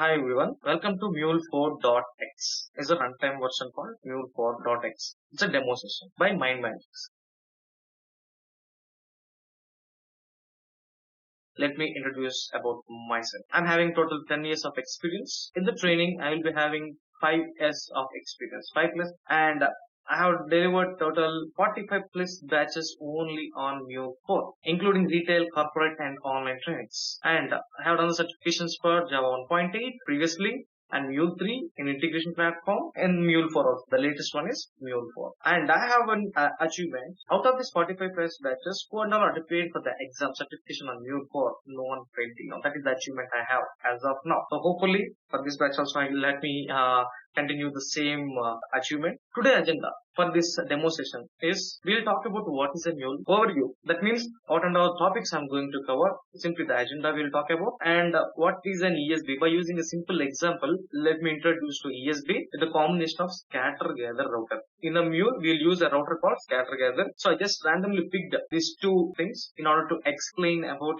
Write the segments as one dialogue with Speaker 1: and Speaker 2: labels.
Speaker 1: Hi everyone, welcome to Mule 4.x. It's a runtime version called Mule 4.x. It's a demo session by MindMajix. Let me introduce about myself. I'm having total 10 years of experience. In the training, I will be having 5 years of experience, 5 plus, and I have delivered total 45 plus batches only on Mule 4, including retail, corporate, and online trainings. And I have done the certifications for Java 1.8 previously, and Mule 3 in integration platform, and Mule 4 also. The latest one is Mule 4. And I have an achievement. Out of this 45 plus batches, 4 are paid for the exam certification on Mule 4. No one failed till now. That is the achievement I have as of now. So hopefully for this batch also, let me continue the same achievement. Today agenda for this demo session is we'll talk about what is a Mule overview. That means what and all topics I'm going to cover. Simply the agenda we'll talk about, and what is an ESB. By using a simple example, let me introduce to ESB with the combination of scatter gather router. In a Mule, we'll use a router called scatter gather. So I just randomly picked these two things in order to explain about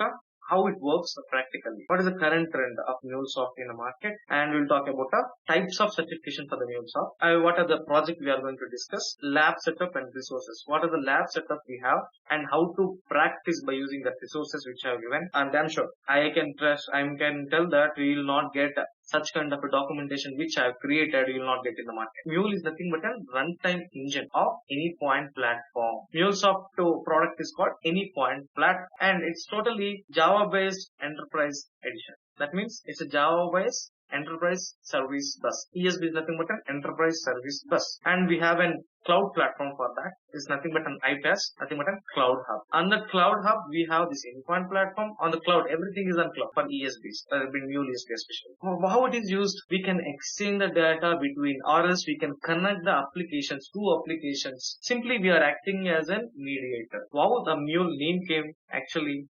Speaker 1: how it works practically. What is the current trend of Mulesoft in the market? And we'll talk about types of certification for the Mulesoft. What are the project we are going to discuss? Lab setup and resources. What are the lab setup we have and how to practice by using the resources which I have given. And then sure, I can tell that we will not get such kind of a documentation which I have created, you will not get in the market. Mule is nothing but a runtime engine of Anypoint Platform. Mulesoft product is called Anypoint Platform, and it's totally Java-based enterprise edition. That means it's a Java-based enterprise service bus. ESB is nothing but an enterprise service bus, and we have an cloud platform for that. It's nothing but an iPaaS, nothing but a cloud hub. On the cloud hub, we have this Anypoint platform. On the cloud, everything is on cloud for ESBs, Mule ESB especially. How it is used? We can exchange the data between, or else we can connect the applications, two applications. Simply, we are acting as a mediator. Wow, the Mule name came actually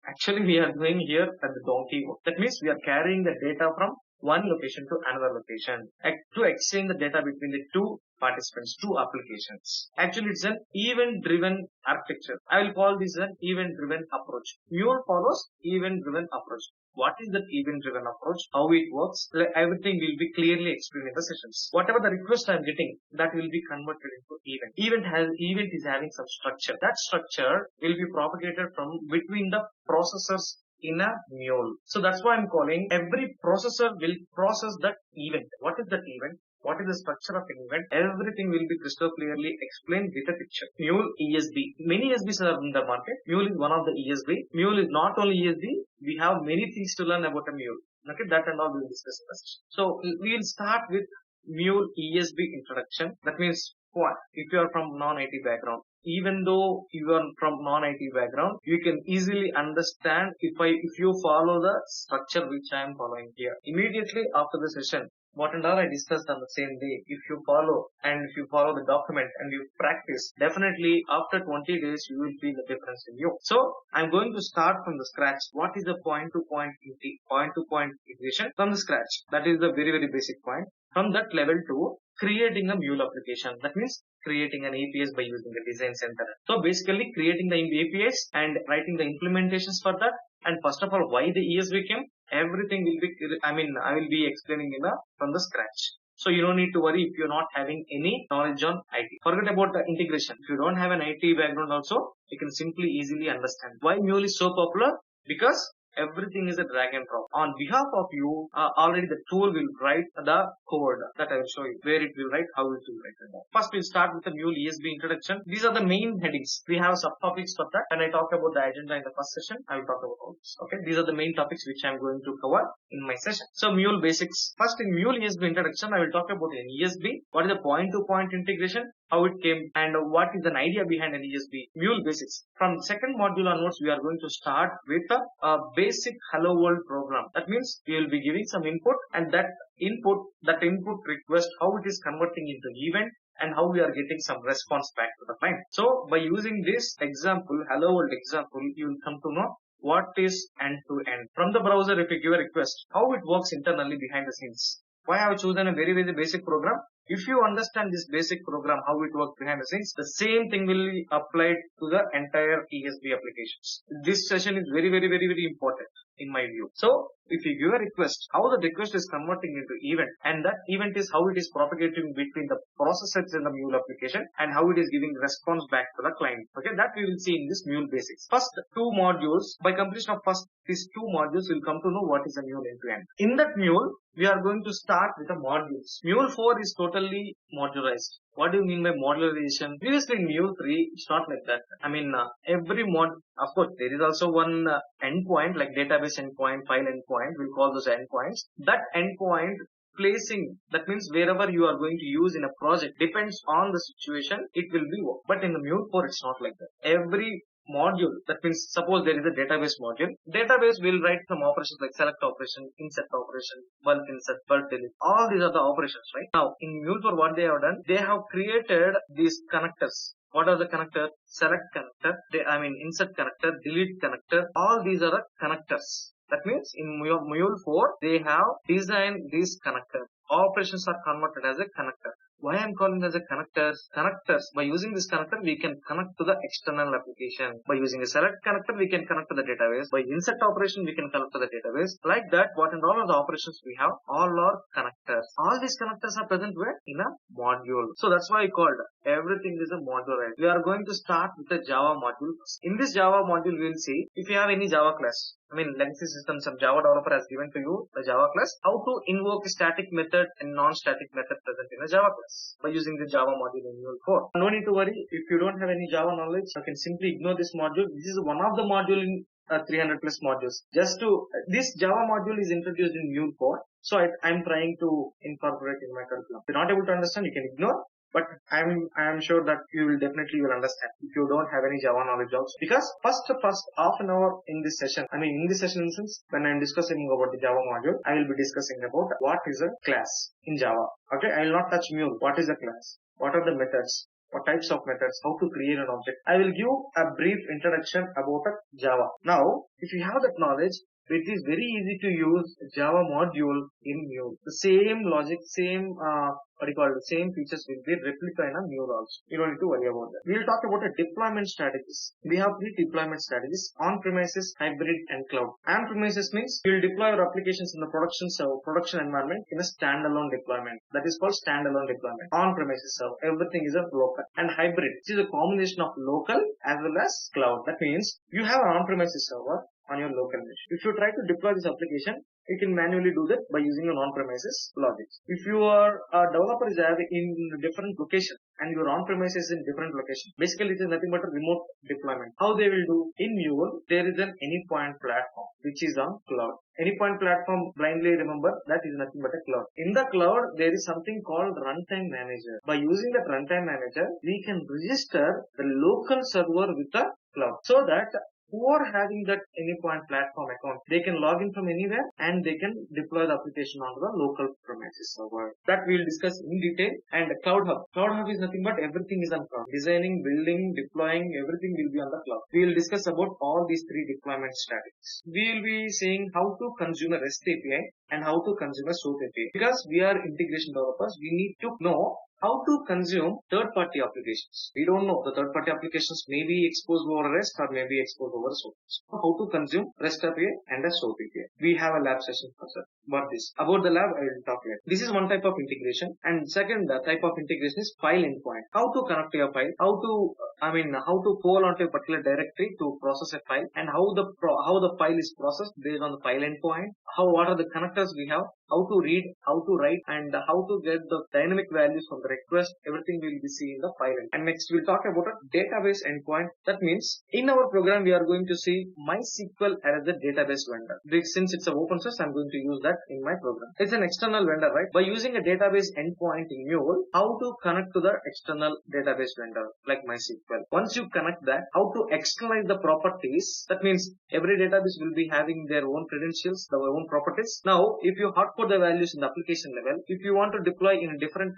Speaker 1: we are doing here at the donkey work. That means we are carrying the data from one location to another location to exchange the data between the two participants, two applications. Actually, it's an event-driven architecture. I will call this an event-driven approach. Mule follows event-driven approach. What is that event-driven approach? How it works? Everything will be clearly explained in the sessions. Whatever the request I'm getting, that will be converted into event. Event is having some structure. That structure will be propagated from between the processors in a Mule. So that's why I'm calling every processor will process that event. What is that event? What is the structure of an event? Everything will be crystal clearly explained with a picture. Mule ESB. Many ESBs are in the market. Mule is one of the ESB. Mule is not only ESB. We have many things to learn about a Mule. Okay, that and all we'll discuss first. So we'll start with Mule ESB introduction. That means what? If you are from non-IT background, even though you are from non-IT background, you can easily understand if you follow the structure which I am following here. Immediately after the session, what and all I discussed on the same day, if you follow the document and you practice, definitely after 20 days you will feel the difference in you. So I'm going to start from the scratch. What is the point-to-point integration from the scratch? That is the very, very basic point. From that level to creating a Mule application. That means creating an APIs by using the design center. So basically creating the APIs and writing the implementations for that. And first of all, why the ESB came, everything will be, I will be explaining from the scratch. So you don't need to worry if you're not having any knowledge on IT. Forget about the integration. If you don't have an IT background also, you can simply easily understand. Why Mule is so popular? Because everything is a drag and drop. On behalf of you, already the tool will write the code that I will show you. Where it will write, how it will write. First, we'll start with the Mule ESB introduction. These are the main headings. We have subtopics for that. When I talk about the agenda in the first session, I will talk about all this. Okay, these are the main topics which I'm going to cover in my session. So Mule basics. First, in Mule ESB introduction, I will talk about an ESB. What is the point-to-point integration? How it came and what is an idea behind an ESB. Mule basics. From the second module onwards, we are going to start with a basic hello world program. That means we will be giving some input, and that input request, how it is converting into event, and how we are getting some response back to the client. So by using this example, hello world example, you will come to know what is end-to-end. From the browser, if you give a request, how it works internally behind the scenes. Why I have chosen a very, very basic program? If you understand this basic program, how it works behind the scenes, the same thing will be applied to the entire ESB applications. This session is very, very, very, very important. in my view. So if you give a request, how the request is converting into event, and that event is how it is propagating between the processes in the Mule application and how it is giving response back to the client. Okay, that we will see in this Mule basics. First two modules, by completion of first these two modules, we'll come to know what is a Mule end to end. In that Mule, we are going to start with the modules. Mule 4 is totally modularized. What do you mean by modularization? Previously in Mule 3, it's not like that. I mean, every mod, of course, there is also one endpoint like database endpoint, file endpoint. We'll call those endpoints. That endpoint placing, that means wherever you are going to use in a project, depends on the situation, it will be work. But in the Mule 4, it's not like that. Every module, that means suppose there is a database module, database will write some operations like select operation, insert operation, bulk insert, bulk delete. All these are the operations, right? Now in Mule for what they have done, they have created these connectors. What are the connectors? Select connector, insert connector, delete connector. All these are the connectors. That means in Mule 4, they have designed these connectors. Operations are converted as a connector. Why I am calling as a connectors? Connectors, by using this connector, we can connect to the external application. By using a select connector, we can connect to the database. By insert operation, we can connect to the database. Like that, what and all of the operations we have, all are connectors. All these connectors are present where? In a module. So that's why I called everything is a module. We are going to start with the Java module. In this Java module, we will see if you have any Java class. Legacy systems of Java developer has given to you the Java class, how to invoke a static method and non-static method present in a Java class by using the Java module in Mule 4. No need to worry if you don't have any Java knowledge, you can simply ignore this module. This is one of the module in 300 plus modules. This Java module is introduced in Mule 4, so I'm trying to incorporate in my curriculum. If you're not able to understand, you can ignore. But I'm sure that you will definitely understand if you don't have any Java knowledge also. Because first half an hour in this session, in this session instance, when I'm discussing about the Java module, I will be discussing about what is a class in Java. Okay, I will not touch Mule. What is a class? What are the methods? What types of methods? How to create an object? I will give a brief introduction about Java. Now, if you have that knowledge, it is very easy to use Java module in Mule. The same logic, same same features will be replica in a Mule also. You don't need to worry about that. We will talk about the deployment strategies. We have three deployment strategies: on-premises, hybrid, and cloud. On-premises means you will deploy your applications in the production environment in a standalone deployment. That is called standalone deployment. On-premises server, everything is a local. And hybrid, which is a combination of local as well as cloud. That means you have an on-premises server on your local machine. If you try to deploy this application, you can manually do that by using an on-premises logic. If your developer is in different location and your on-premises in different location, basically it is nothing but a remote deployment. How they will do? In Mule, there is an Anypoint Platform which is on cloud. Anypoint Platform, blindly remember, that is nothing but a cloud. In the cloud, there is something called Runtime Manager. By using that Runtime Manager, we can register the local server with the cloud, so that who are having that Anypoint Platform account, they can log in from anywhere and they can deploy the application onto the local premises server. That we will discuss in detail. And Cloud Hub. Cloud Hub is nothing but everything is on cloud. Designing, building, deploying, everything will be on the cloud. We will discuss about all these three deployment strategies. We will be saying how to consume a REST API and how to consume a SOAP API. Because we are integration developers, we need to know how to consume third-party applications. We don't know. The third-party applications may be exposed over REST or may be exposed over SOAP. So how to consume REST API and a SOAP API. We have a lab session for that. About this. About the lab, I will talk later. This is one type of integration. And second type of integration is file endpoint. How to connect to your file. How to pull onto a particular directory to process a file. And how the file is processed based on the file endpoint. What are the connectors we have. How to read, how to write, and how to get the dynamic values from the request. Everything will be seen in the file. And next we'll talk about a database endpoint. That means in our program we are going to see MySQL as a database vendor. Since it's an open source, I'm going to use that in my program. It's an external vendor, right? By using a database endpoint in Mule, how to connect to the external database vendor like MySQL. Once you connect that, how to externalize the properties. That means every database will be having their own credentials, their own properties. Now, if you put the values in the application level, if you want to deploy in a different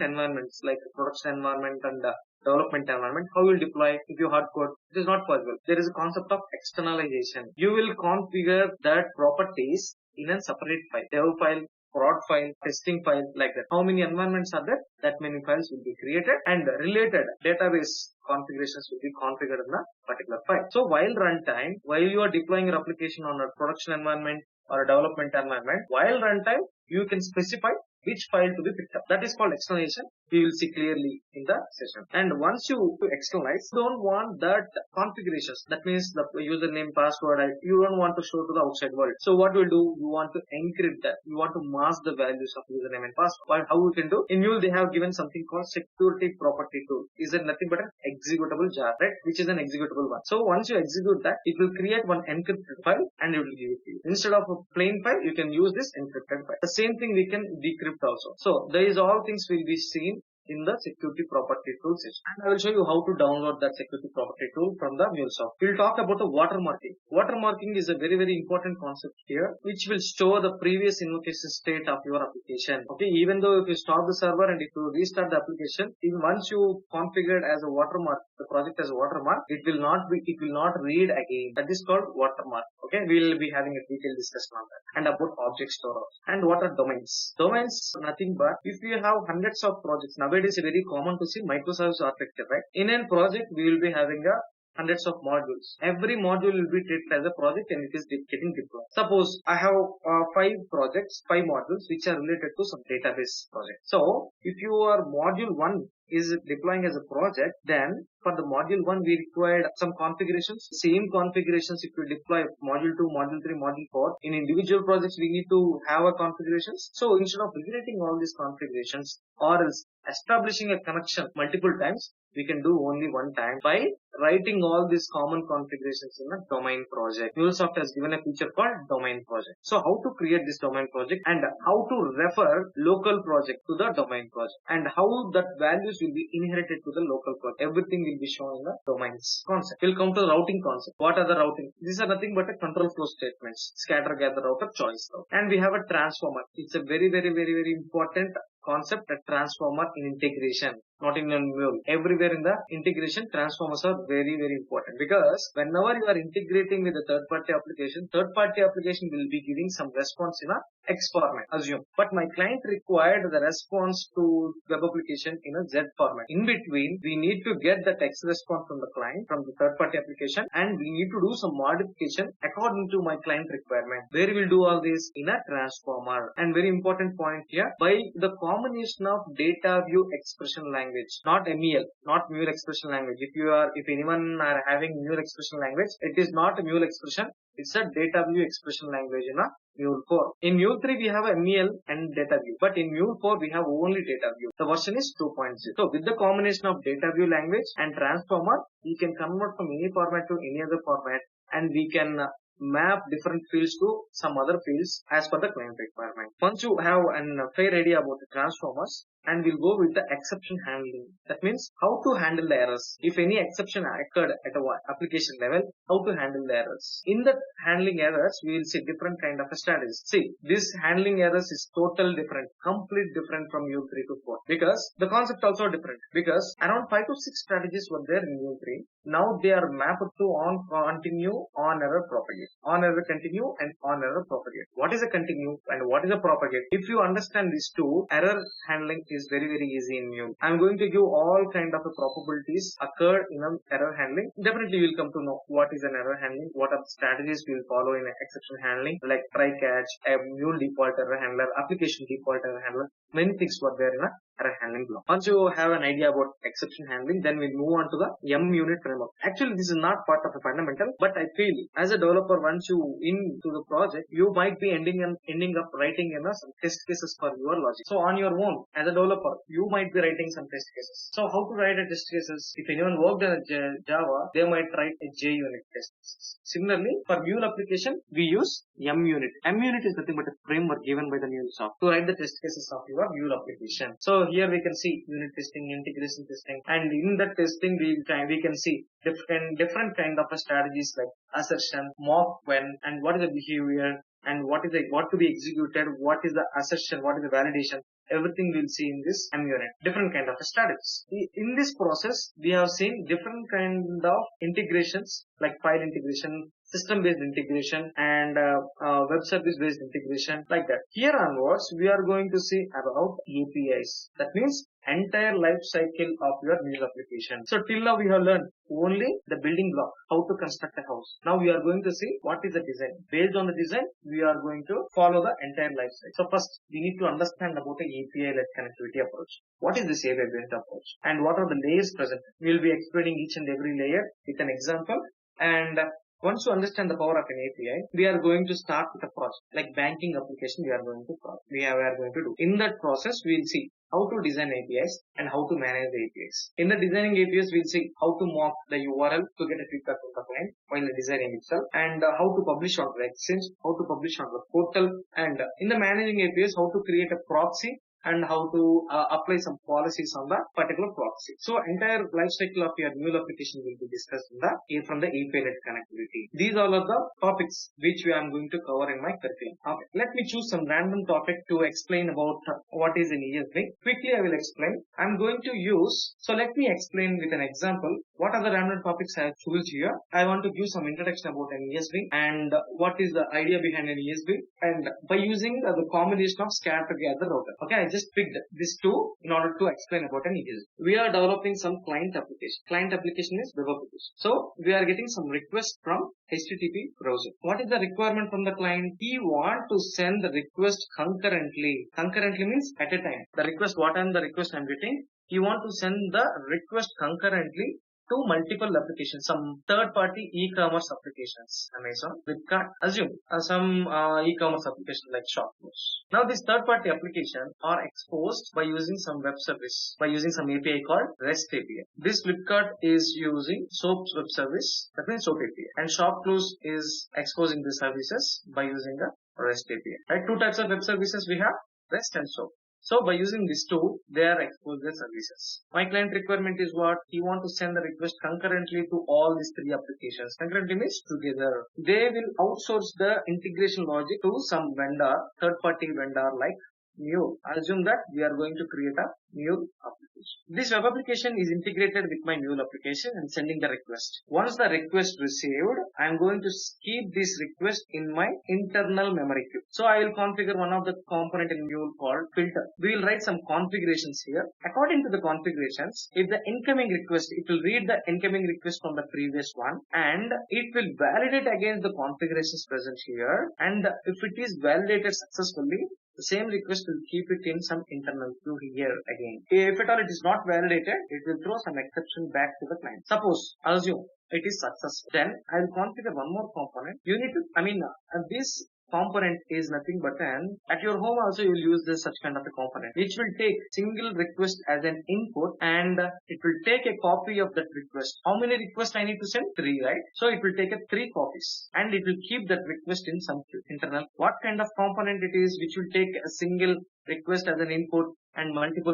Speaker 1: environments like production environment and development environment, how you will deploy if you hard code? It is not possible. There is a concept of externalization. You will configure that properties in a separate file, dev file, prod file, testing file, like that. How many environments are there? That many files will be created, and related database configurations will be configured in a particular file. So while runtime, while you are deploying your application on a production environment or a development environment, while runtime, you can specify which file to be picked up. That is called externalization. We will see clearly in the session. And once you externalize, you don't want that configurations. That means the username, password, you don't want to show to the outside world. So what we'll do, you want to encrypt that. You want to mask the values of username and password. How you can do? In Mule, they have given something called security property tool. Is it nothing but an executable jar, right? Which is an executable one. So once you execute that, it will create one encrypted file and it will give it to you. Instead of a plain file, you can use this encrypted file. The same thing we can decrypt also. So there is all things will be seen in the security property tool session. And I will show you how to download that security property tool from the Mulesoft. We'll talk about the watermarking. Watermarking is a very, very important concept here, which will store the previous invocation state of your application. Okay, even though if you stop the server and if you restart the application, even once you configure it as a watermark, the project as a watermark, it will not read again. That is called watermark. Okay, we will be having a detailed discussion on that. And about object store. And what are domains? Domains are nothing but if you have hundreds of projects. Nowadays it's very common to see microservice architecture, right? In a project we will be having hundreds of modules. Every module will be treated as a project and it is getting deployed. Suppose I have 5 modules which are related to some database project. So if your module 1 is deploying as a project, then for the module 1 we required some configurations. Same configurations if you deploy module 2, module 3, module 4. In individual projects we need to have a configurations. So instead of rewriting all these configurations or else establishing a connection multiple times, we can do only one time by writing all these common configurations in a domain project. Mulesoft has given a feature called domain project. So how to create this domain project and how to refer local project to the domain project and how that values will be inherited to the local project. Everything will be shown in the domains concept. We'll come to the routing concept. What are the routing? These are nothing but a control flow statements. Scatter, gather, router, choice route. And we have a transformer. It's a very, very, very, very important concept, a transformer in integration, not in a Mule. Everywhere in the integration, transformers are very, very important because whenever you are integrating with a third-party application will be giving some response in a X format, assume. But my client required the response to web application in a Z format. In between, we need to get that X response from the client, from the third-party application, and we need to do some modification according to my client requirement. Where we will do all this? In a transformer. And very important point here, by the combination of DataWeave expression language, not MEL, not Mule expression language. If anyone are having Mule expression language, it is not a Mule expression. It's a DataWeave expression language in a Mule 4. In Mule 3 we have a MEL and DataWeave, but in Mule 4 we have only DataWeave. The version is 2.0. So with the combination of DataWeave language and transformer, we can convert from any format to any other format, and we can map different fields to some other fields as per the client requirement. Once you have a fair idea about the transformers, and we'll go with the exception handling. That means how to handle the errors. If any exception occurred at a application level, how to handle the errors. In the handling errors, we will see different kind of strategies. See, this handling errors is totally different, complete different from Mule 3 to 4 because the concept also different. Because around 5 to 6 strategies were there in Mule 3. Now they are mapped to on continue, on error, propagate. On error continue and on error propagate. What is a continue and what is a propagate? If you understand these two, error handling is very, very easy in Mule. I'm going to give all kind of probabilities occurred in an error handling. Definitely you will come to know what is an error handling, what are the strategies we will follow in an exception handling, like try catch, a Mule default error handler, application default error handler. Many things were there in a error handling block. Once you have an idea about exception handling, then we'll move on to the unit framework. Actually, this is not part of the fundamental, but I feel as a developer, once you into the project, you might be ending up writing some test cases for your logic. So on your own, as a developer, you might be writing some test cases. So how to write a test cases? If anyone worked in Java, they might write a JUnit test cases. Similarly, for Mule application, we use MUnit. MUnit is nothing but a framework given by the Mulesoft to write the test cases of your Mule application. So here we can see unit testing, integration testing, and in that testing we can see different kind of strategies like assertion, mock when, and what is the behavior, and what to be executed, what is the assertion, what is the validation. Everything we'll see in this unit. Different kind of strategies. In this process, we have seen different kind of integrations like file integration, system-based integration, and web service-based integration, like that. Here onwards, we are going to see about APIs. That means entire life cycle of your Mule application. So till now we have learned only the building block, how to construct a house. Now we are going to see what is the design. Based on the design, we are going to follow the entire life cycle. So first, we need to understand about the API-led connectivity approach. What is this API-based approach? And what are the layers present? We will be explaining each and every layer with an example. And once you understand the power of an API, we are going to start with a project. Like banking application, we are going to do. In that process, we will see how to design APIs and how to manage the APIs. In the designing APIs, we'll see how to mock the URL to get a feedback from the client while designing itself, and how to publish on the exchange, how to publish on the portal, and in the managing APIs, how to create a proxy and how to apply some policies on the particular proxy. So entire life cycle of your Mule application will be discussed from the API-led connectivity. These all are the topics which I am going to cover in my curriculum. Okay. Let me choose some random topic to explain about what is an ESB. Quickly I will explain. I am going to use, so let me explain with an example what are the random topics I have chosen here. I want to give some introduction about an ESB and what is the idea behind an ESB, and by using the combination of scatter gather router. Okay, I just picked these two in order to explain about an ESB. We are developing some client application. Client application is web application. So we are getting some requests from HTTP browser. What is the requirement from the client? He want to send the request concurrently. Concurrently means at a time. The request, what I'm the request I'm getting, he want to send the request concurrently to multiple applications, some third-party e-commerce applications, Amazon, Flipkart, assume some e-commerce application like Shopify. Now, these third-party applications are exposed by using some web service, by using some API called REST API. This Flipkart is using SOAP's web service, that means SOAP API, and Shopify is exposing the services by using the REST API. Right? Two types of web services we have, REST and SOAP. So by using these two, they are exposed their services. My client requirement is what? He want to send the request concurrently to all these three applications. Concurrently means together. They will outsource the integration logic to some vendor, third-party vendor like Mule. Assume that we are going to create a Mule application. This web application is integrated with my Mule application and sending the request. Once the request received, I am going to keep this request in my internal memory queue. So I will configure one of the component in Mule called filter. We will write some configurations here. According to the configurations, if the incoming request, it will read the incoming request from the previous one and it will validate against the configurations present here. And if it is validated successfully, the same request will keep it in some internal queue here again. If at all it is not validated, it will throw some exception back to the client. Suppose, assume it is successful. Then I will configure one more component. You need to, this component is nothing but at your home also you will use this such kind of a component which will take single request as an input and it will take a copy of that request. How many requests I need to send? 3, right? So it will take 3 copies and it will keep that request in some internal. What kind of component it is which will take a single request as an input and multiple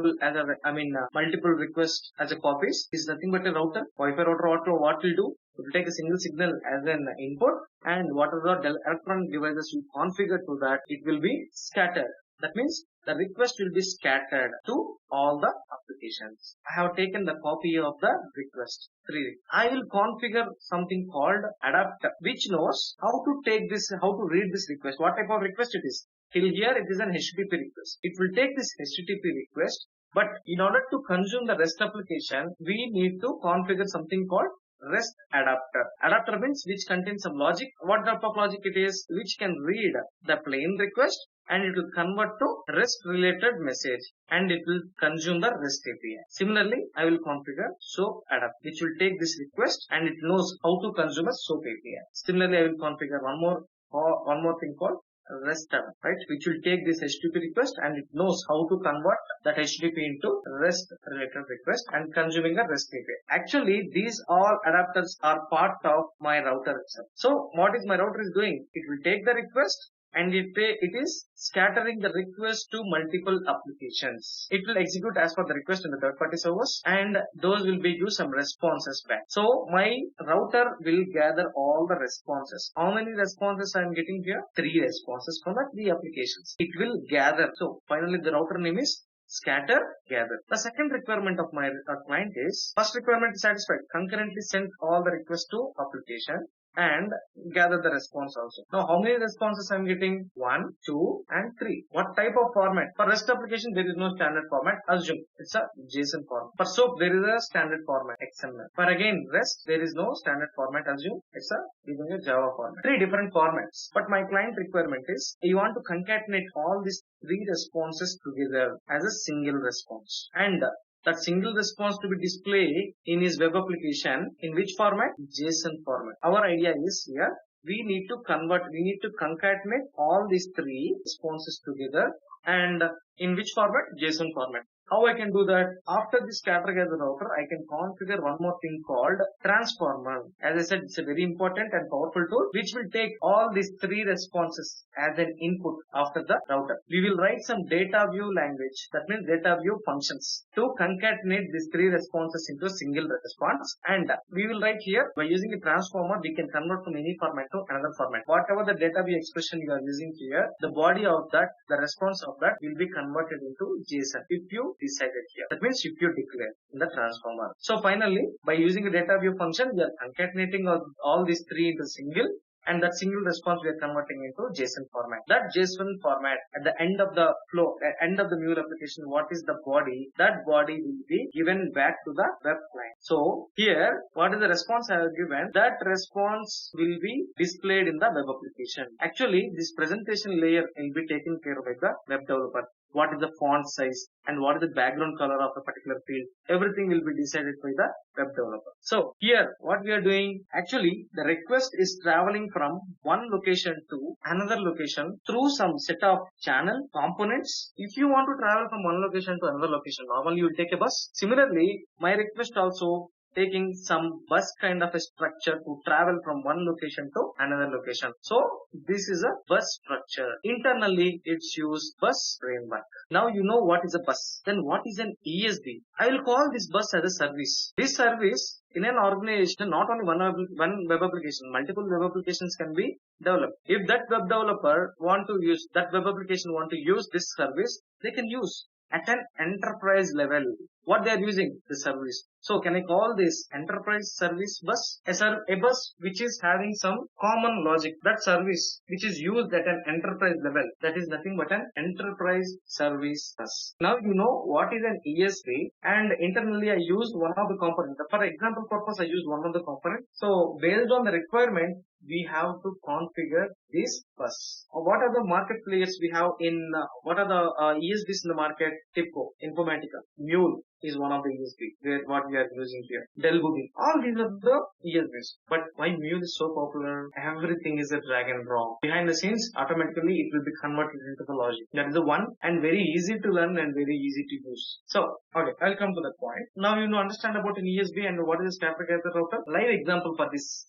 Speaker 1: requests as a copies is nothing but a router. Wi-Fi router what will do? It will take a single signal as an input and whatever the electronic devices you configure to that, it will be scattered. That means the request will be scattered to all the applications. I have taken the copy of the request. 3. I will configure something called adapter which knows how to take this, how to read this request, what type of request it is. Till here it is an HTTP request. It will take this HTTP request, but in order to consume the REST application, we need to configure something called REST adapter. Adapter means which contains some logic. What type of logic it is? Which can read the plain request and it will convert to REST related message and it will consume the REST API. Similarly, I will configure SOAP adapter which will take this request and it knows how to consume a SOAP API. Similarly, I will configure one more thing called REST adapter, right, which will take this HTTP request and it knows how to convert that HTTP into REST related request and consuming a REST API. Actually, these all adapters are part of my router itself. So what is my router is doing? It will take the request and it is scattering the request to multiple applications. It will execute as per the request in the third-party servers and those will be use some responses back. So my router will gather all the responses. How many responses I am getting here? 3 responses from the 3 applications. It will gather. So finally the router name is scatter, gather. The second requirement of my client is, first requirement is satisfied. Concurrently send all the requests to application and gather the response also. Now, how many responses I'm getting? 1, 2, and 3. What type of format? For REST application, there is no standard format. Assume it's a JSON format. For SOAP, there is a standard format, XML. For again, REST, there is no standard format. Assume it's giving a Java format. 3 different formats. But my client requirement is, you want to concatenate all these 3 responses together as a single response. And that single response to be displayed in his web application in which format? JSON format. Our idea is here, we need to concatenate all these 3 responses together, and in which format? JSON format. How I can do that? After this scatter gather router, I can configure one more thing called transformer. As I said, it's a very important and powerful tool which will take all these 3 responses as an input after the router. We will write some DataWeave language, that means DataWeave functions, to concatenate these 3 responses into a single response. And we will write here, by using a transformer, we can convert from any format to another format. Whatever the DataWeave expression you are using here, the body of that, the response of that will be converted into JSON if you decided here. That means if you declare in the transformer. So finally, by using a DataWeave function, we are concatenating all these 3 into single, and that single response we are converting into JSON format. That JSON format at the end of the flow, end of the Mule application, what is the body? That body will be given back to the web client. So here, what is the response I have given? That response will be displayed in the web application. Actually, this presentation layer will be taken care of by the web developer. What is the font size and what is the background color of a particular field? Everything will be decided by the web developer. So here, what we are doing, actually, the request is traveling from one location to another location through some set of channel components. If you want to travel from one location to another location, normally you will take a bus. Similarly, my request also taking some bus kind of a structure to travel from one location to another location. So this is a bus structure. Internally, it's used bus framework. Now you know what is a bus. Then what is an ESB? I will call this bus as a service. This service in an organization, not only one web application, multiple web applications can be developed. If that web developer want to use that web application, want to use this service, they can use at an enterprise level. What they are using? The service. So can I call this enterprise service bus? A bus which is having some common logic. That service which is used at an enterprise level, that is nothing but an enterprise service bus. Now you know what is an ESB, and internally I used one of the components. For example purpose, I used one of the components. So based on the requirement, we have to configure this bus. What are the market players we have in, what are the ESBs in the market? TIPCO, Informatica, Mule is one of the ESB, what we are using here. Dell Boogie. All these are the ESBs. But why Mule is so popular? Everything is a drag and drop. Behind the scenes, automatically it will be converted into the logic. That is the one, and very easy to learn and very easy to use. So, okay, I'll come to that point. Now you know understand about an ESB and what is a scatter gather router. Live example for this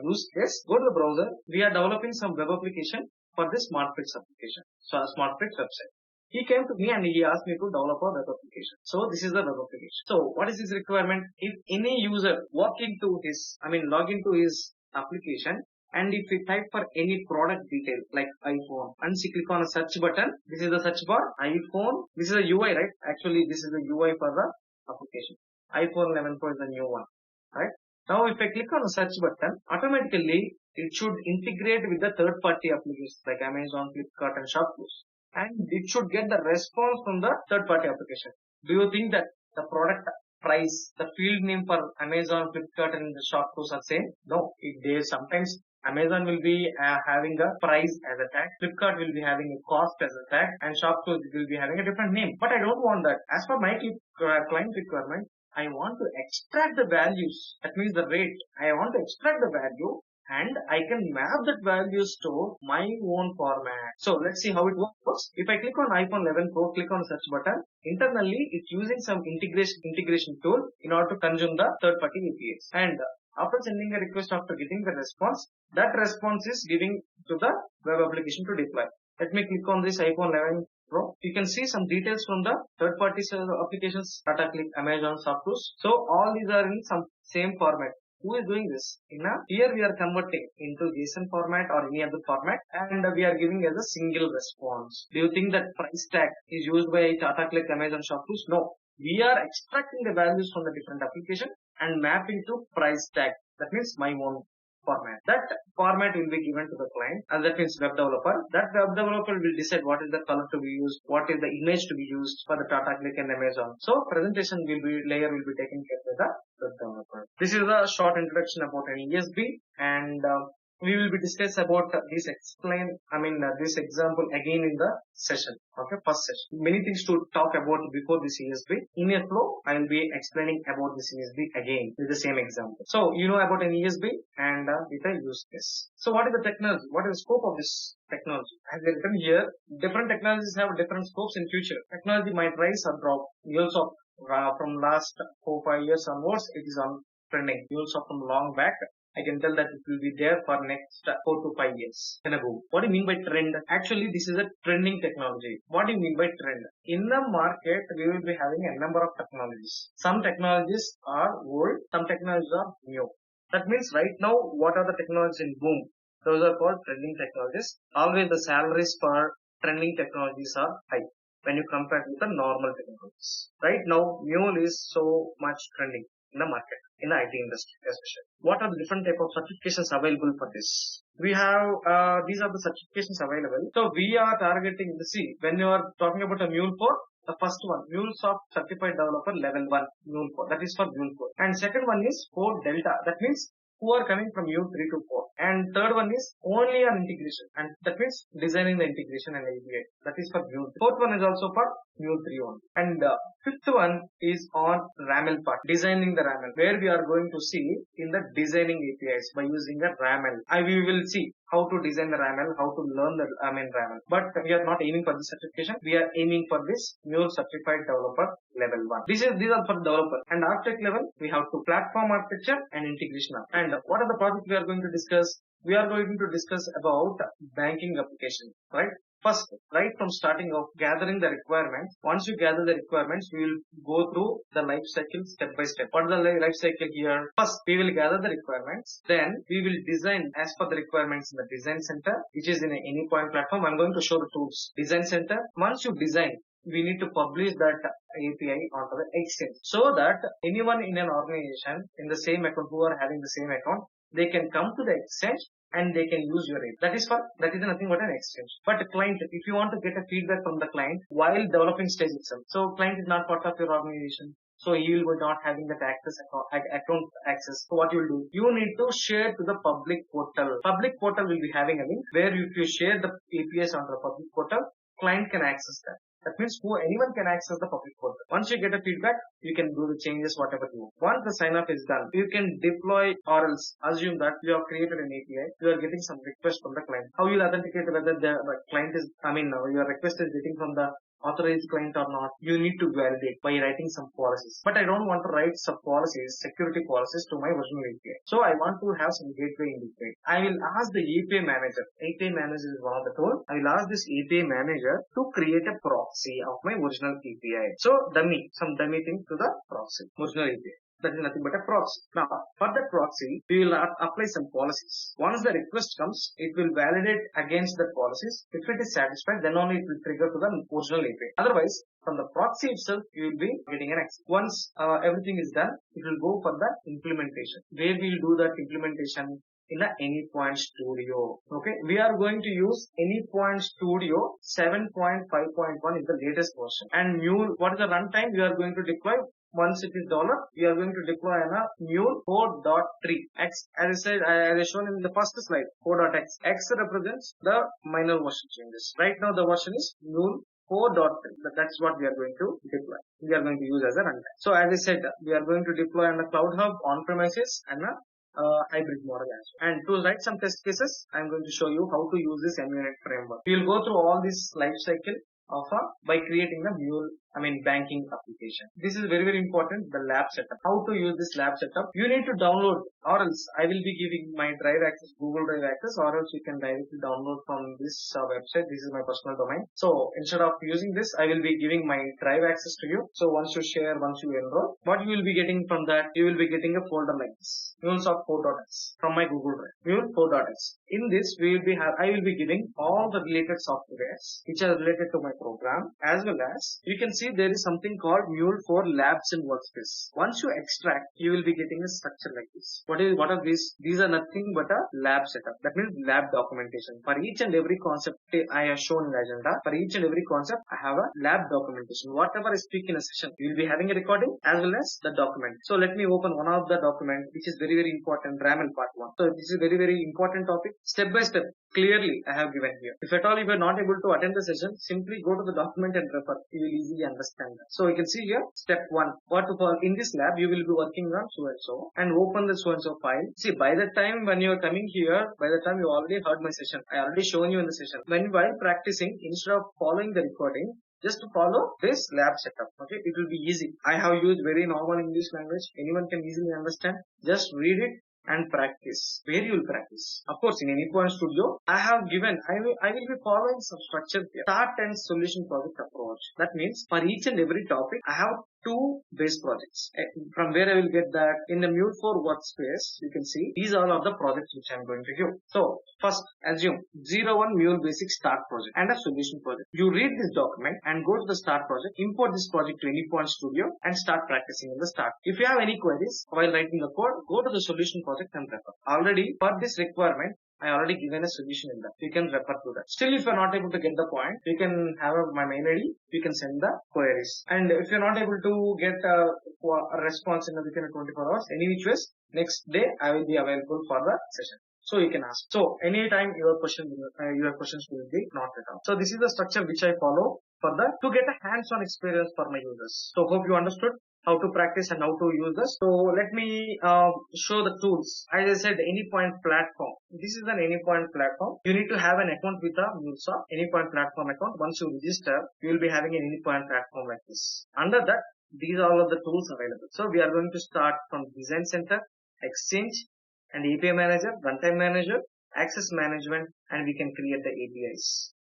Speaker 1: use case. Go to the browser. We are developing some web application for this SmartFix application. So a SmartFix website. He came to me and he asked me to develop a web application. So this is the web application. So what is his requirement? If any user log into his application, and if we type for any product detail like iPhone, and she click on a search button, this is the search bar, iPhone, this is a UI, right? Actually, this is the UI for the application. iPhone 11 Pro is the new one, right? Now if I click on the search button, automatically it should integrate with the third-party applications like Amazon, Flipkart and Shopify. And it should get the response from the third-party application. Do you think that the product price, the field name for Amazon, Flipkart and the Shopify are same? No, sometimes Amazon will be having a price as a tag, Flipkart will be having a cost as a tag, and Shopify will be having a different name. But I don't want that. As per my client requirement, I want to extract the values. That means the rate. I want to extract the value, and I can map that values to my own format. So let's see how it works. If I click on iPhone 11 Pro, click on the search button, internally it's using some integration tool in order to consume the third-party APIs. And after sending a request, after getting the response, that response is giving to the web application to deploy. Let me click on this iPhone 11 Pro. You can see some details from the third-party applications, Tata Click, Amazon, Shopify. So all these are in some same format. Who is doing this? Here we are converting into JSON format or any other format, and we are giving as a single response. Do you think that price tag is used by Tata Click, Amazon Shop Tools? No. We are extracting the values from the different application and mapping to price tag. That means my own format. That format will be given to the client, and that means web developer. That web developer will decide what is the color to be used, what is the image to be used for the Tata Click and Amazon. So presentation layer will be taken care by the web developer. This is a short introduction about an ESB, and we will be discuss about this this example again in the session. Okay, first session. Many things to talk about before this ESB. In a flow, I will be explaining about this ESB again with the same example. So you know about an ESB and with a use case. So what is the technology? What is the scope of this technology? As written here, different technologies have different scopes in future. Technology might rise or drop. Mulesoft from last 4-5 years onwards, it is on trending. Mulesoft from long back, I can tell that it will be there for next 4 to 5 years. What do you mean by trend? Actually, this is a trending technology. What do you mean by trend? In the market, we will be having a number of technologies. Some technologies are old, some technologies are new. That means right now, what are the technologies in boom? Those are called trending technologies. Always the salaries for trending technologies are high when you compare with the normal technologies. Right now, Mule is so much trending in the market, in the IT industry especially. What are the different type of certifications available for this? We have, these are the certifications available. So we are targeting when you are talking about a Mule 4, the first one, Mulesoft Certified Developer Level 1, Mule 4. That is for Mule 4. And second one is 4 Delta. That means who are coming from Mule 3 to 4. And third one is only on integration. And that means designing the integration and API. That is for Mule 3. Fourth one is also for Mule 3 only. And fifth one is on RAML part, designing the RAML, where we are going to see in the designing APIs by using the RAML. We will see how to design the RAML, how to learn the RAML. But we are not aiming for this certification. We are aiming for this Mule Certified Developer Level 1. These are for developer. And architect level, we have to platform architecture and integration. And what are the projects we are going to discuss? We are going to discuss about banking application, right? First, right from starting of gathering the requirements. Once you gather the requirements, we will go through the life cycle step by step. What is the life cycle here? First, we will gather the requirements. Then we will design as per the requirements in the design center, which is in an Anypoint Platform. I'm going to show the tools. Design center. Once you design, we need to publish that API onto the exchange, so that anyone in an organization in the same account who are having the same account, they can come to the exchange and they can use your API. That is nothing but an exchange. But a client, if you want to get a feedback from the client while developing stage itself, so client is not part of your organization, so he will be not having that account access. So what you will do? You need to share to the public portal. Public portal will be having a link where if you share the APIs on the public portal, client can access that. That means anyone can access the public portal. Once you get a feedback, you can do the changes whatever you want. Once the sign up is done, you can deploy, or else assume that you have created an API, you are getting some request from the client. How you will authenticate whether the client is, your request is getting from the authorized client or not, you need to validate by writing some policies. But I don't want to write some policies, security policies to my original API. So I want to have some gateway integrate. I will ask the API manager. API manager is one of the tools. I will ask this API manager to create a proxy of my original API. So some dummy thing to the proxy, original API. That is nothing but a proxy. Now, for that proxy, we will apply some policies. Once the request comes, it will validate against the policies. If it is satisfied, then only it will trigger to the original API. Otherwise, from the proxy itself, you will be getting an access. Once everything is done, it will go for the implementation, where we will do that implementation in the Anypoint Studio. Okay, we are going to use Anypoint Studio 7.5.1 is the latest version. And Mule, what is the runtime? We are going to deploy. Once it is developed, we are going to deploy a Mule 4.3. X, as I said, as I shown in the first slide, 4.x. X represents the minor version changes. Right now, the version is Mule 4.3. That's what we are going to deploy. We are going to use as a runtime. So, as I said, we are going to deploy on the Cloud Hub, on-premises, and a hybrid model as well. And to write some test cases, I am going to show you how to use this MUnit framework. We will go through all this life cycle of by creating the Mule banking application. This is very, very important, the lab setup. How to use this lab setup? You need to download, or else I will be giving my drive access, Google Drive access, or else you can directly download from this website. This is my personal domain. So instead of using this, I will be giving my drive access to you. So once you share, once you enroll, what you will be getting from that, you will be getting a folder like this, Mulesoft 4.x from my Google Drive, Mule 4.x. In this, I will be giving all the related softwares which are related to my program, as well as you can see there is something called Mule for Labs and Workspace. Once you extract, you will be getting a structure like this. What are these? These are nothing but a lab setup. That means lab documentation. For each and every concept I have shown in the agenda, for each and every concept I have a lab documentation. Whatever I speak in a session, you will be having a recording as well as the document. So let me open one of the document which is very, very important, RAML part 1. So this is very, very important topic. Step by step, clearly I have given here. If at all you are not able to attend the session, simply go to the document and refer. You will easily understand that. So you can see here, step 1. In this lab, you will be working on so and so and open the so and so file. See, by the time when you are coming here, by the time you already heard my session, I already shown you in the session. While practicing, instead of following the recording, just to follow this lab setup. Okay, it will be easy. I have used very normal English language. Anyone can easily understand. Just read it and practice. Where you will practice? Of course, in Anypoint Studio, I will be following some structure here. Start and solution project approach. That means for each and every topic, I have 2 base projects. From where I will get that? In the Mule for Workspace, you can see these are all the projects which I am going to give. So first, assume 01 Mule Basic Start project and a solution project. You read this document and go to the Start project, import this project to Anypoint Studio and start practicing in the Start. If you have any queries while writing the code, go to the solution project and refer. Already for this requirement, I already given a solution in that. You can refer to that. Still, if you are not able to get the point, you can have my mail ID. You can send the queries. And if you are not able to get a response within 24 hours, any which ways, next day I will be available for the session. So you can ask. So anytime your questions will be noted down. So this is the structure which I follow to get a hands-on experience for my users. So hope you understood how to practice and how to use this. So let me show the tools. As I said, Anypoint Platform. This is an Anypoint Platform. You need to have an account with a Mulesoft Anypoint Platform account. Once you register, you will be having an Anypoint Platform like this. Under that, these are all of the tools available. So we are going to start from Design Center, Exchange, and API Manager, Runtime Manager, Access Management, and we can create the APIs.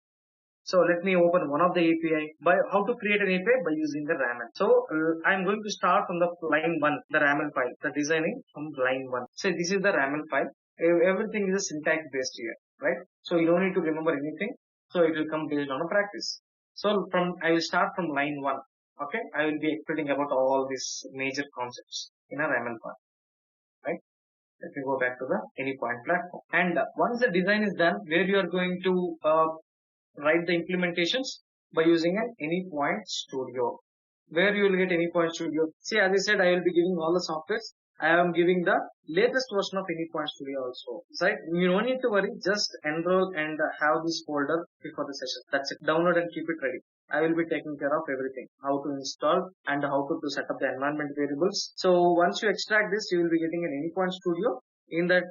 Speaker 1: So let me open one of the API. By how to create an API? By using the RAML. So I'm going to start from the line 1, the RAML file, the designing from line 1. So this is the RAML file. Everything is a syntax based here, right? So you don't need to remember anything. So it will come based on a practice. So I will start from line 1. Okay, I will be explaining about all these major concepts in a RAML file, right? Let me go back to the Anypoint Platform. And once the design is done, where you are going to write the implementations by using an Anypoint Studio. Where you will get Anypoint Studio. See, as I said, I will be giving all the softwares. I am giving the latest version of Anypoint Studio also. Right? You don't need to worry. Just enroll and have this folder before the session. That's it. Download and keep it ready. I will be taking care of everything. How to install and how to set up the environment variables. So once you extract this, you will be getting an Anypoint Studio. In that,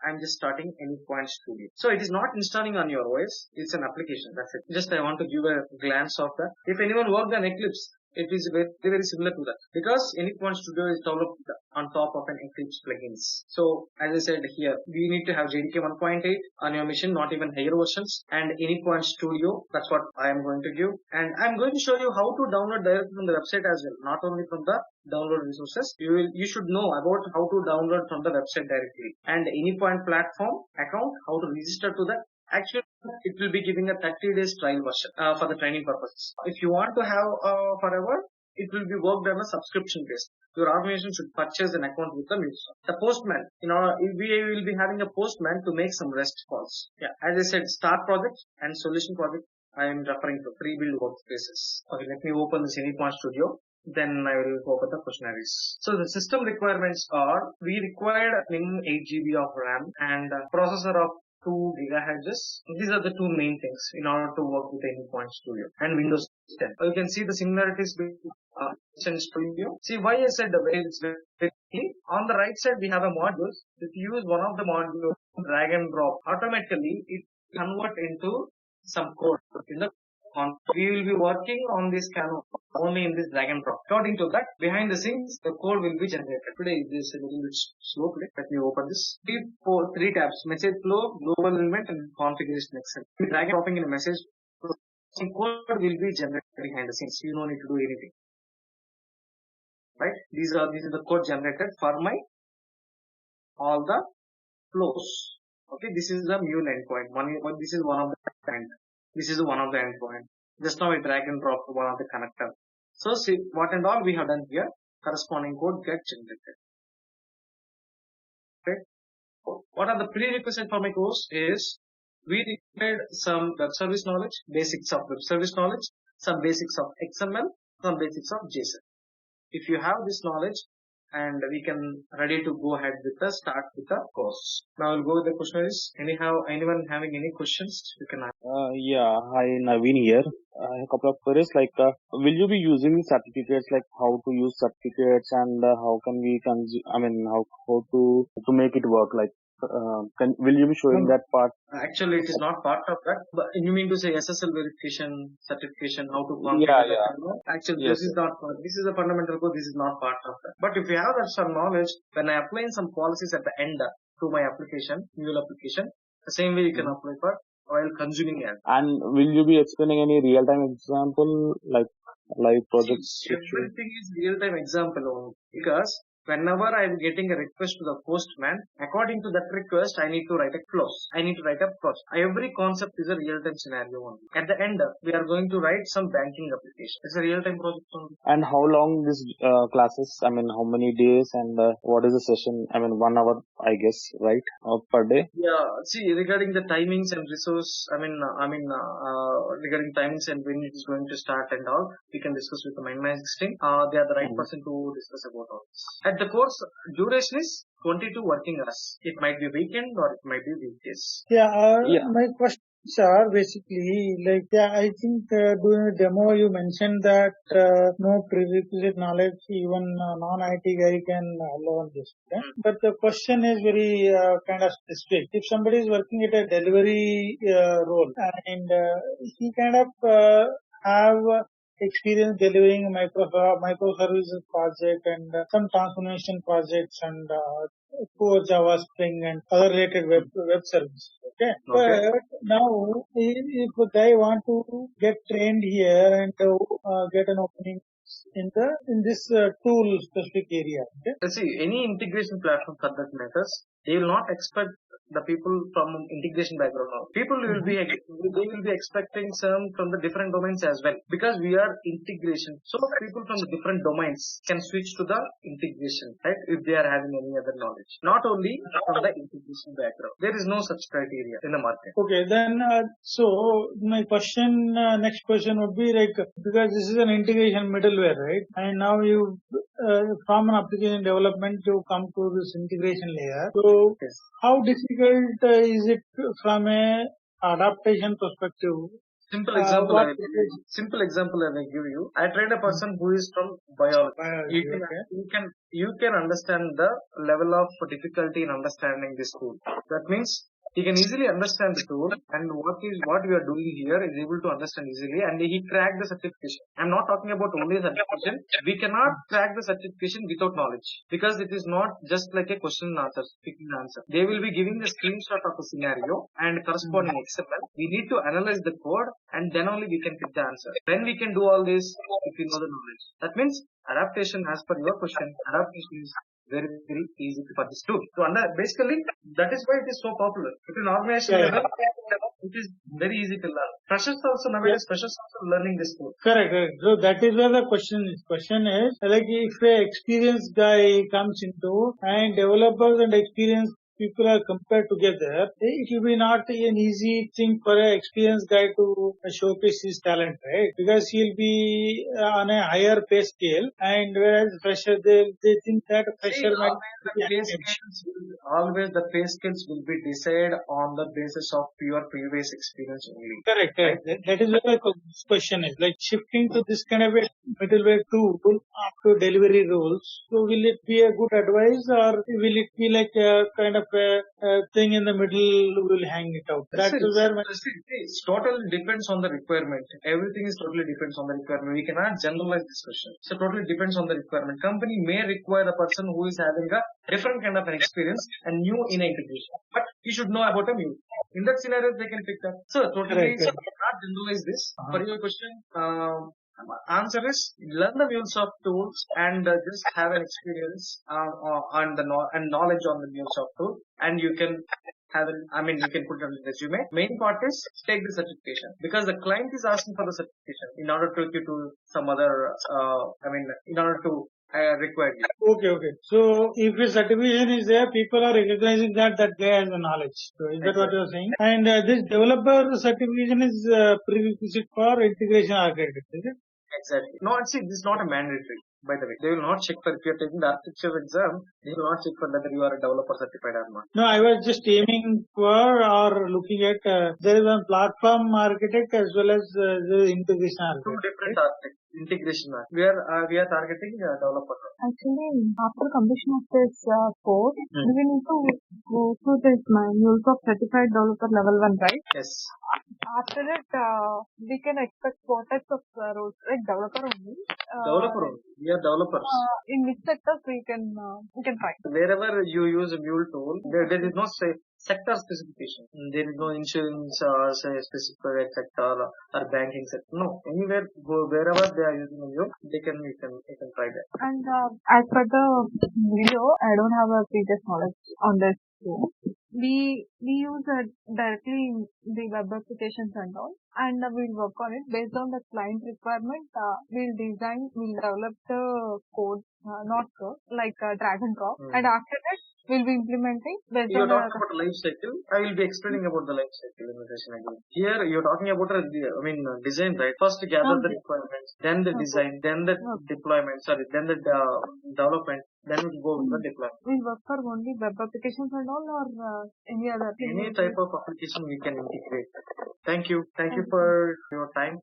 Speaker 1: I'm just starting Anypoint Studio. So it is not installing on your OS. It's an application. That's it. Just I want to give a glance of that. If anyone worked on Eclipse, it is very, very similar to that. Because Anypoint Studio is developed on top of an Eclipse plugins. So as I said here, we need to have JDK 1.8 on your machine, not even higher versions. And Anypoint Studio, that's what I am going to give. And I'm going to show you how to download directly from the website as well. Not only from the download resources. You should know about how to download from the website directly. And Anypoint Platform account, how to register to that. Actually, it will be giving a 30 days trial version for the training purposes. If you want to have forever, it will be worked on a subscription base. Your organization should purchase an account with the Mulesoft. The postman, we will be having a postman to make some REST calls. Yeah, as I said, Start project and Solution project. I am referring to pre-build workspaces. Okay, let me open this Anypoint Studio. Then I will open the questionnaires. So the system requirements are, we required minimum 8 GB of RAM and a processor of 2 gigahertz. These are the two main things in order to work with Anypoint Studio and Windows 10. You can see the similarities between Studio. See why I said the way it's very on the right side we have a module. If you use one of the modules, drag and drop, automatically it convert into some code in the We will be working on this canvas only in this drag and drop. According to that, behind the scenes, the code will be generated. Today this is a little bit slow today. Let me open this. Three tabs: message flow, global element, and configuration Excel. Drag and dropping in a message flow. Some code will be generated behind the scenes. You don't need to do anything. Right? This is the code generated for my all the flows. Okay, this is the Mule endpoint. This is one of the end. This is one of the endpoint. Just now I drag and drop one of the connector. So see what and all we have done here. Corresponding code get generated. Okay. What are the prerequisites for my course is we required some web service knowledge, basics of web service knowledge, some basics of XML, some basics of JSON. If you have this knowledge, and we can ready to go ahead with the start with the course. Now I'll go with the questionnaires. Anyone having any questions? You can ask.
Speaker 2: Yeah, hi Naveen here. I have a couple of queries will you be using certificates, like how to use certificates and how can we how to make it work, will you be showing that part?
Speaker 1: Actually, it is not part of that. But you mean to say SSL verification, certification, how to configure that? Actually, yes, this is not part. This is a fundamental code. This is not part of that. But if you have that some knowledge, when I apply some policies at the end to my application, Mule application, the same way you can apply for while consuming it.
Speaker 2: And will you be explaining any real-time example, like live projects?
Speaker 1: Everything is real-time example only, because whenever I am getting a request to the postman, according to that request, I need to write a clause. I need to write a clause. Every concept is a real-time scenario only. At the end, we are going to write some banking application. It's a real-time project only.
Speaker 2: And how long this classes? How many days and what is the session? 1 hour, I guess, right? Per day?
Speaker 1: Yeah. See, regarding the timings and resource, regarding timings and when it is going to start and all, we can discuss with the MindMajix team. They are the right person to discuss about all this. At the course duration is 22 working hours. It might be weekend or it might be weekdays.
Speaker 3: My questions are basically I think during the demo you mentioned that no prerequisite knowledge, even non-IT guy can learn this. Okay? But the question is very kind of specific. If somebody is working at a delivery role and he kind of have experience delivering microservices project and some transformation projects and core Java, Spring and other related web services. Okay. But now if a guy want to get trained here and get an opening in this tool specific area. Okay.
Speaker 1: Let's see, any integration platform for that matters, they will not expect the people from integration background. People will be expecting some from the different domains as well, because we are integration. So people from the different domains can switch to the integration, right? If they are having any other knowledge, not only from the integration background. There is no such criteria in the market.
Speaker 3: Okay, then so my question, next question would be because this is an integration middleware, right? And now you from an application development you come to this integration layer. So how difficult is it from a adaptation perspective?
Speaker 1: Simple example I will give you. I trained a person who is from biology. You can understand the level of difficulty in understanding this tool. That means he can easily understand the tool, and what we are doing here is able to understand easily, and he cracked the certification. I'm not talking about only certification. We cannot crack the certification without knowledge, because it is not just like a question and answer, speaking answer. They will be giving the screenshot of the scenario and corresponding XML. We need to analyze the code, and then only we can pick the answer. Then we can do all this if we know the knowledge. That means adaptation, as per your question, adaptation is very, very easy for this tool. So basically, that is why it is so popular. If an organization level, it is very easy to learn. Freshers also nowadays, freshers also learning this tool.
Speaker 3: Correct. So that is where the question is. Question is if an experienced guy comes into and developers and experienced people are compared together, it will be not an easy thing for an experienced guy to showcase his talent, right? Because he'll be on a higher pay scale, and whereas fresher, they think that fresher might
Speaker 1: always the pay scales will be decided on the basis of your previous experience only.
Speaker 3: Correct. Right? That is where the question is. Shifting to this kind of a middleware tool after delivery roles. So will it be a good advice, or will it be like a kind of of a thing in the middle will hang it out. That's where
Speaker 1: it totally depends on the requirement. Everything is totally depends on the requirement. We cannot generalize this question. So totally depends on the requirement. Company may require a person who is having a different kind of an experience and new in integration, but you should know about a Mule. In that scenario, they can pick up. So totally, so we cannot generalize this. For your question, answer is learn the Mulesoft tools and just have an experience on the and knowledge on the Mulesoft tool, and you can have you can put it on the resume. Main part is take the certification because the client is asking for the certification in order to take you to some other. In order to require you.
Speaker 3: Okay. So if a certification is there, people are recognizing that guy has the knowledge. So is that what you are saying? And this developer certification is prerequisite for integration architect, is it?
Speaker 1: Exactly. No, see, this is not a mandatory. By the way, they will not check for if you are taking the architecture exam. They will not check for whether you are a developer certified or not.
Speaker 3: No, I was just aiming for or looking at there is a platform architect as well as the integration architect.
Speaker 1: Two different architects. Integration architect. We are targeting developer.
Speaker 4: Actually, after completion of this course, we will need to go through this Mulesoft certified developer level 1, right?
Speaker 1: Yes.
Speaker 4: After that, we can expect what types of roles, like developer only.
Speaker 1: Developer only. We are developers.
Speaker 4: In which sectors we can try?
Speaker 1: Wherever you use a Mule tool, there is no sector specification. There is no insurance or specific sector or banking sector. No, anywhere, wherever they are using a Mule, you can try that.
Speaker 4: And as per the video, I don't have a previous knowledge on this too. We use directly the web applications and all, and we'll work on it based on the client requirement. We'll develop the code, not code, like drag and drop, and after that we'll be implementing based on.
Speaker 1: You're talking about life cycle. I will be explaining about the life cycle in the session again. Here you're talking about design, right? First gather the requirements, then the design, then the deployment. Then the development. Then we go with the deployment.
Speaker 4: We'll work for only web applications and all, or any other?
Speaker 1: Any type of application we can integrate. Thank you for your time.